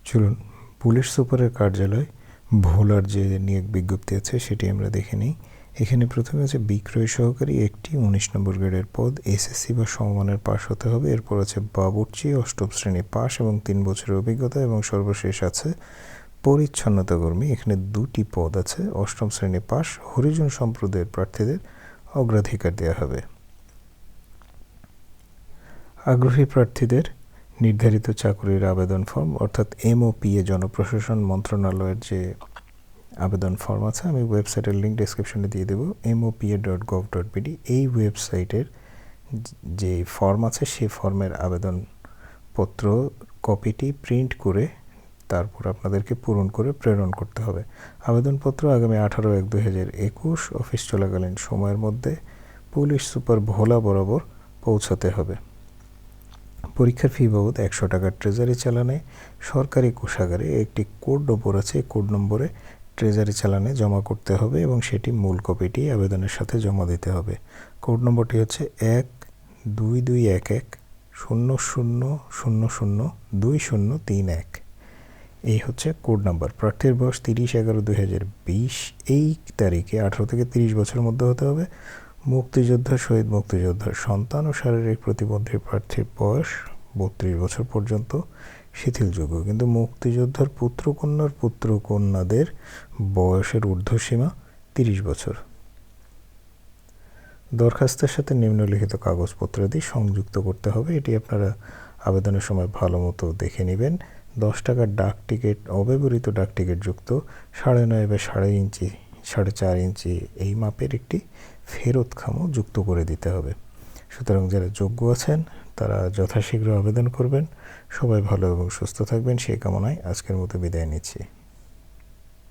চলুন পুলিশ সুপারের কার্যালয় ভোলার যে নিয়োগ বিজ্ঞপ্তি আছে সেটি আমরা দেখে নিই। এখানে প্রথমে আছে বিক্রয় সহকারী, একটি 19 নম্বর গ্রেডের পদ, এসএসসি বা সমমানের পাশ হতে হবে। এরপর আছে বাবুর্চি, 8ম শ্রেণী পাশ এবং 3 বছরের অভিজ্ঞতা, এবং সর্বশেষ আছে পরিচ্ছন্নতা কর্মী। এখানে 2টি পদ আছে, 8ম শ্রেণী পাশ। হরিজন সম্প্রদায়ের প্রার্থীদের অগ্রাধিকার দেওয়া হবে। আগ্রহী প্রার্থীদের নির্ধারিত চাকরির আবেদন ফর্ম অর্থাৎ MOPA জনপ্রশাসন মন্ত্রণালয়ের যে আবেদন ফর্ম আছে, আমি ওয়েবসাইটের লিঙ্ক ডেসক্রিপশনে দিয়ে দেবো, mopa.gov.bd। এই ওয়েবসাইটের যে ফর্ম আছে সেই ফর্মের আবেদনপত্র কপিটি প্রিন্ট করে তারপর আপনাদেরকে পূরণ করে প্রেরণ করতে হবে। আবেদনপত্র আগামী 18/1/2021 অফিস চলাকালীন সময়ের মধ্যে পুলিশ সুপার ভোলা বরাবর পৌঁছাতে হবে। পরীক্ষার ফি বাবদ 100 টাকা ট্রেজারি চালানে সরকারি কোষাগারে একটি কোড নম্বর আছে, এই কোড নম্বরে ট্রেজারি চালানে জমা করতে হবে এবং সেটি মূল কপিটি আবেদনের সাথে জমা দিতে হবে। কোড নম্বরটি হচ্ছে 1221100002031। এই হচ্ছে কোড নাম্বার। প্রার্থীর বয়স 30/11/2020 এই তারিখে 18 থেকে 30 বছরের মধ্যে হতে হবে। মুক্তিযোদ্ধা, শহীদ মুক্তিযোদ্ধার সন্তান ও শারীরিক প্রতিবন্ধী প্রার্থীর বয়স 32 বছর পর্যন্ত শিথিলযোগ্য, কিন্তু মুক্তিযোদ্ধার পুত্রকন্যাদের বয়সের ঊর্ধ্বসীমা 30 বছর। দরখাস্তের সাথে নিম্নলিখিত কাগজপত্রাদি সংযুক্ত করতে হবে। এটি আপনারা আবেদনের সময় ভালো মতো দেখে নেবেন। 10 টাকার ডাক টিকিট, অব্যবহৃত ডাক টিকিট যুক্ত 9.5 বা 4.5 ইঞ্চি এই মাপের একটি ফেরত খামও যুক্ত করে দিতে হবে। সুতরাং যারা যোগ্য আছেন তারা যথাশীঘ্র আবেদন করবেন। সবাই ভালো এবং সুস্থ থাকবেন সেই কামনায় আজকের মতো বিদায় নিচ্ছি।